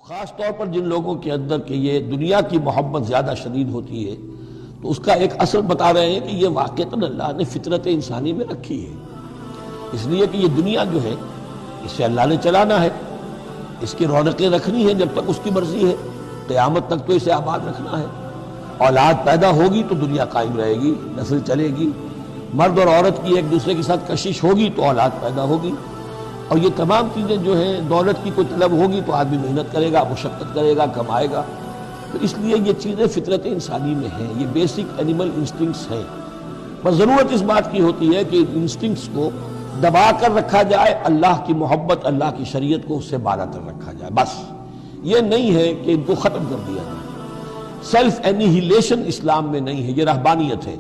خاص طور پر جن لوگوں کے اندر کہ یہ دنیا کی محبت زیادہ شدید ہوتی ہے تو اس کا ایک اصل بتا رہے ہیں کہ یہ واقعتاً اللہ نے فطرت انسانی میں رکھی ہے، اس لیے کہ یہ دنیا جو ہے اسے اللہ نے چلانا ہے، اس کی رونقیں رکھنی ہیں جب تک اس کی مرضی ہے، قیامت تک تو اسے آباد رکھنا ہے۔ اولاد پیدا ہوگی تو دنیا قائم رہے گی، نسل چلے گی، مرد اور عورت کی ایک دوسرے کے ساتھ کشش ہوگی تو اولاد پیدا ہوگی، اور یہ تمام چیزیں جو ہیں دولت کی کوئی طلب ہوگی تو آدمی محنت کرے گا، مشقت کرے گا، کمائے گا، تو اس لیے یہ چیزیں فطرت انسانی میں ہیں، یہ بیسک اینیمل انسٹنکٹس ہیں۔ بس ضرورت اس بات کی ہوتی ہے کہ انسٹنکٹس کو دبا کر رکھا جائے، اللہ کی محبت، اللہ کی شریعت کو اس سے بالا تر رکھا جائے، بس یہ نہیں ہے کہ ان کو ختم کر دیا جائے۔ سیلف اینیہیلیشن اسلام میں نہیں ہے، یہ رہبانیت ہے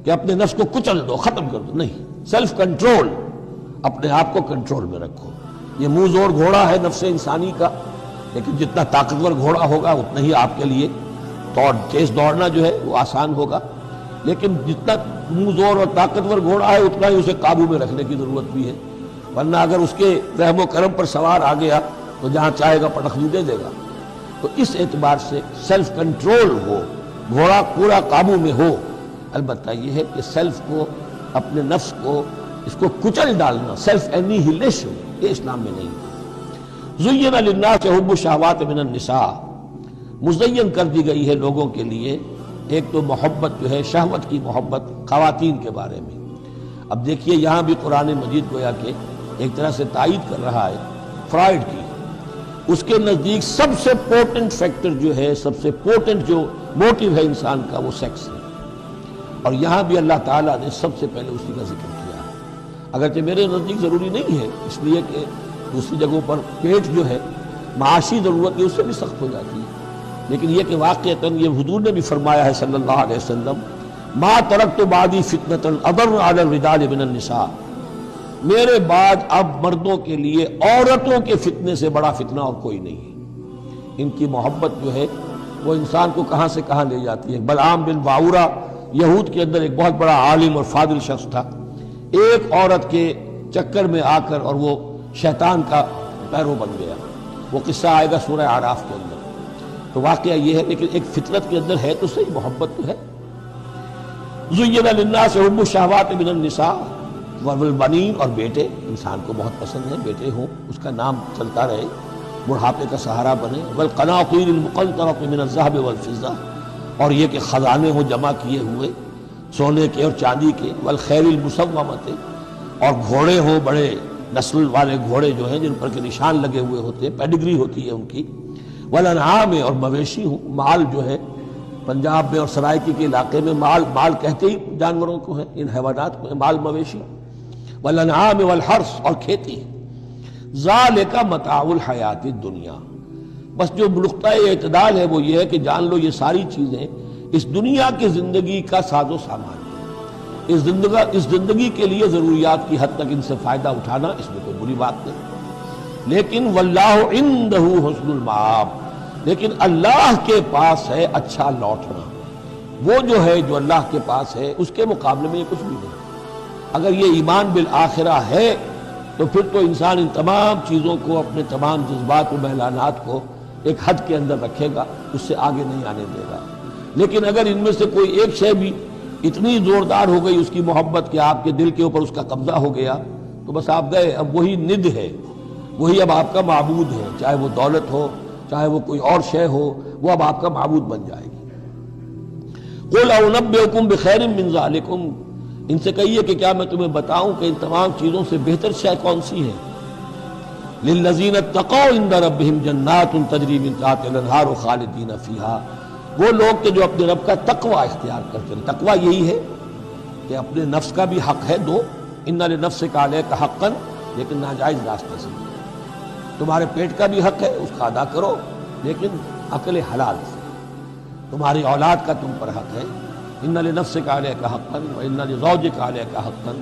کہ اپنے نفس کو کچل دو، ختم کر دو، نہیں، سیلف کنٹرول، اپنے آپ کو کنٹرول میں رکھو۔ یہ منہ زور گھوڑا ہے نفس انسانی کا، لیکن جتنا طاقتور گھوڑا ہوگا اتنا ہی آپ کے لیے تیز دوڑنا جو ہے وہ آسان ہوگا، لیکن جتنا منہ زور اور طاقتور گھوڑا ہے اتنا ہی اسے قابو میں رکھنے کی ضرورت بھی ہے، ورنہ اگر اس کے رحم و کرم پر سوار آ گیا تو جہاں چاہے گا پٹخنی دے دے گا۔ تو اس اعتبار سے سیلف کنٹرول ہو، گھوڑا پورا قابو میں ہو۔ البتہ یہ ہے کہ سیلف کو، اپنے نفس کو، اس کو کچل ڈالنا، سیلف اینیہیلیشن، یہ اسلام میں نہیں ہے۔ زُیِّنَ لِلنَّاسِ حُبُّ الشَّهَوَاتِ مِنَ النِّسَاءِ، مزین کر دی گئی ہے لوگوں کے لیے ایک تو محبت جو ہے، شہوت کی محبت خواتین کے بارے میں۔ اب دیکھیے یہاں بھی قرآن مجید گویا کہ ایک طرح سے تائید کر رہا ہے فرائڈ کی۔ اس کے نزدیک سب سے پورٹنٹ فیکٹر جو ہے، سب سے پورٹنٹ جو موٹیو ہے انسان کا، وہ سیکس ہے، اور یہاں بھی اللہ تعالیٰ نے سب سے پہلے اسی کا ذکر کیا ہے۔ اگرچہ میرے نزدیک ضروری نہیں ہے، اس لیے کہ دوسری جگہوں پر پیٹ جو ہے معاشی ضرورت ہے اس سے بھی سخت ہو جاتی ہے، لیکن یہ کہ واقعتاً یہ حضور نے بھی فرمایا ہے صلی اللہ علیہ وسلم، ما ترکت بعدی فتنة اضر علی الرجال من النساء، میرے بعد اب مردوں کے لیے عورتوں کے فتنے سے بڑا فتنہ اور کوئی نہیں ہے۔ ان کی محبت جو ہے وہ انسان کو کہاں سے کہاں لے جاتی ہے۔ بلعام بن باورا یہود کے اندر ایک بہت بڑا عالم اور فاضل شخص تھا، ایک عورت کے چکر میں آ کر اور وہ شیطان کا پیرو بن گیا۔ وہ قصہ آئے گا سورہ اعراف کے اندر۔ تو واقعہ یہ ہے، لیکن ایک فطرت کے اندر ہے تو صحیح، محبت تو ہے۔ زُیِّنَ لِلنَّاسِ حُبُّ الشَّهَوَاتِ مِنَ النِّسَاءِ وَالْبَنِينَ، اور بیٹے انسان کو بہت پسند ہے، بیٹے ہوں، اس کا نام چلتا رہے، بڑھاپے کا سہارا بنے۔ وَالْقَنَاطِيرِ الْمُقَنطَرَةِ مِنَ الذَّهَبِ وَالْفِضَّةِ، اور یہ کہ خزانے ہوں جمع کیے ہوئے سونے کے اور چاندی کے۔ وَالْخَيْلِ الْمُسَوَّمَةِ، اور گھوڑے ہوں، بڑے نسل والے گھوڑے جو ہیں جن پر کے نشان لگے ہوئے ہوتے ہیں، پیڈگری ہوتی ہے ان کی۔ وَالْأَنْعَامِ، اور مویشی ہوں، مال جو ہے پنجاب میں اور سرائکی کے علاقے میں مال کہتے ہی جانوروں کو ہے، ان حیوانات کو ہے مال مویشی۔ وَالْأَنْعَامِ وَالْحَرْثِ، اور کھیتی۔ ذَلِكَ مَتَاعُ الْحَيَاةِ الدُّنْيَا، بس جو نقطۂ اعتدال ہے وہ یہ ہے کہ جان لو یہ ساری چیزیں اس دنیا کی زندگی کا ساز و سامان ہے۔ اس زندگی کے لیے ضروریات کی حد تک ان سے فائدہ اٹھانا، اس میں کوئی بری بات نہیں، لیکن واللہ عندہ حسن المآب، لیکن اللہ کے پاس ہے اچھا لوٹنا۔ وہ جو ہے جو اللہ کے پاس ہے اس کے مقابلے میں یہ کچھ بھی نہیں۔ اگر یہ ایمان بالآخرہ ہے تو پھر تو انسان ان تمام چیزوں کو، اپنے تمام جذبات و میلانات کو ایک حد کے اندر رکھے گا، اس سے آگے نہیں آنے دے گا۔ لیکن اگر ان میں سے کوئی ایک شے بھی اتنی زوردار ہو گئی اس کی محبت کہ آپ کے دل کے اوپر اس کا قبضہ ہو گیا تو بس آپ گئے، اب وہی ند ہے، وہی اب آپ کا معبود ہے، چاہے وہ دولت ہو، چاہے وہ کوئی اور شے ہو، وہ اب آپ کا معبود بن جائے گی۔ قُلْ أُنَبِّئُكُمْ بِخَيْرٍ مِّن ذَلِكُمْ، ان سے کہیے کہ کیا میں تمہیں بتاؤں کہ ان تمام چیزوں سے بہتر شے کون سی ہے۔ لِلَّذِينَ اتَّقَوْا عِندَ رَبِّهِمْ جَنَّاتٌ تَجْرِی مِن تَحْتِهَا الْأَنْہَارُ خَالِدِینَ فِیہَا، وہ لوگ کہ جو اپنے رب کا تقوی اختیار کرتے ہیں۔ تقوی یہی ہے کہ اپنے نفس کا بھی حق ہے دو، اِنَّ لِنَفْسِکَ عَلَیکَ حَقًّا، لیکن ناجائز راستے سے۔ تمہارے پیٹ کا بھی حق ہے، اس کا ادا کرو، لیکن عقل حلال سے۔ تمہاری اولاد کا تم پر حق ہے، اِنَّ لِنَفْسِکَ عَلَیکَ حَقًّا وَإِنَّ لِزَوْجِکَ عَلَیکَ حَقًّا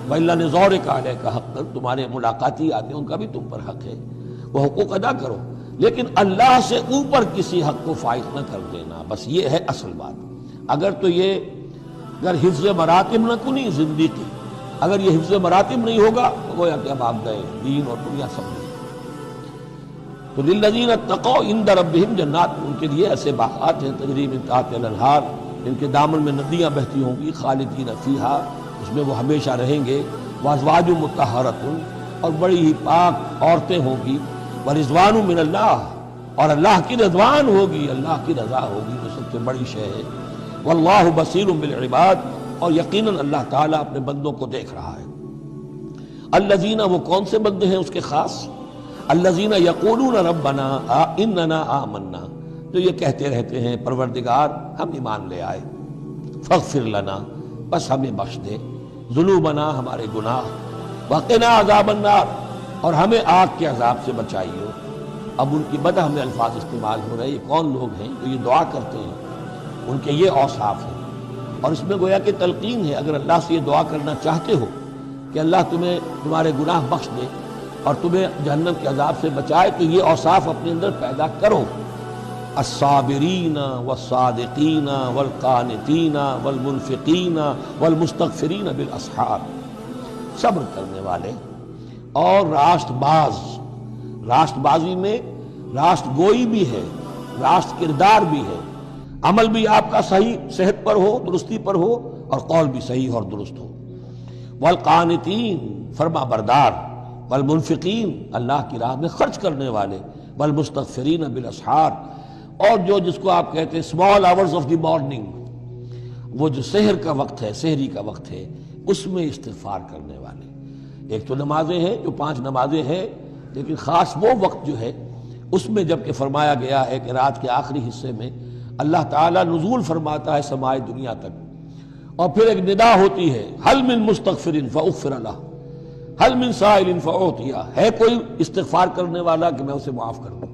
وَإِنَّ لِزَوْرِکَ عَلَیکَ حَقًّا، تمہارے ملاقاتی آتے ہیں ان کا بھی تم پر حق ہے، وہ حقوق ادا کرو، لیکن اللہ سے اوپر کسی حق کو فائق نہ کر دینا، بس یہ ہے اصل بات۔ اگر تو یہ اگر حفظ مراتب نہ کنی زندگی، اگر یہ حفظ مراتب نہیں ہوگا تو گویا کہ اب آپ گئے، دین اور دنیا سب نہیں۔ تو للذین اتقوا عند ربہم جنات، ان کے لیے ایسے باغات ہیں تجری من تحتہا الانہار، ان کے دامن میں ندیاں بہتی ہوں گی، خالدین فیہا، اس میں وہ ہمیشہ رہیں گے، وازواج مطہرۃ، اور بڑی ہی پاک عورتیں ہوں گی، ورضوان من اللہ، اور اللہ کی رضوان ہوگی، اللہ کی رضا ہوگی، جو سب سے بڑی شے ہے، واللہ بصیر بالعباد، اور یقیناً اللہ تعالیٰ اپنے بندوں کو دیکھ رہا ہے۔ الذین، وہ کون سے بندے ہیں اس کے خاص؟ الذین یقولون ربنا اننا آمنا، جو یہ کہتے رہتے ہیں پروردگار ہم ایمان لے آئے، فاغفر لنا، بس ہمیں بخش دے، ذنوبنا، ہمارے گناہ، وقنا عذاب النار، اور ہمیں آگ کے عذاب سے بچائیے۔ اب ان کی بدح میں الفاظ استعمال ہو رہے ہیں، یہ کون لوگ ہیں جو یہ دعا کرتے ہیں، ان کے یہ اوصاف ہیں، اور اس میں گویا کہ تلقین ہے، اگر اللہ سے یہ دعا کرنا چاہتے ہو کہ اللہ تمہیں تمہارے گناہ بخش دے اور تمہیں جہنم کے عذاب سے بچائے، تو یہ اوصاف اپنے اندر پیدا کرو، الصابرین والصادقین والقانتین والمنفقین والمستغفرین بالاسحار، صبر کرنے والے اور راست باز، راست بازی میں راست گوئی بھی ہے، راست کردار بھی ہے، عمل بھی آپ کا صحیح صحت پر ہو، درستی پر ہو، اور قول بھی صحیح اور درست ہو، والقانتین، فرما بردار، والمنفقین، اللہ کی راہ میں خرچ کرنے والے، والمستغفرین بالاسحار، اور جو جس کو آپ کہتے ہیں small hours of the morning, وہ جو سحر کا وقت ہے، سحری کا وقت ہے، اس میں استغفار کرنے والے۔ ایک تو نمازیں ہیں جو 5 نمازیں ہیں، لیکن خاص وہ وقت جو ہے اس میں جب کہ فرمایا گیا ہے کہ رات کے آخری حصے میں اللہ تعالیٰ نزول فرماتا ہے سماع دنیا تک، اور پھر ایک ندا ہوتی ہے، حل من مستغفر فاغفر لہ، حل من سائل فاعطیہ، ہے کوئی استغفار کرنے والا کہ میں اسے معاف کر دوں،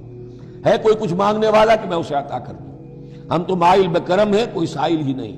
ہے کوئی کچھ مانگنے والا کہ میں اسے عطا کر دوں۔ ہم تو مائل بکرم ہے، کوئی سائل ہی نہیں،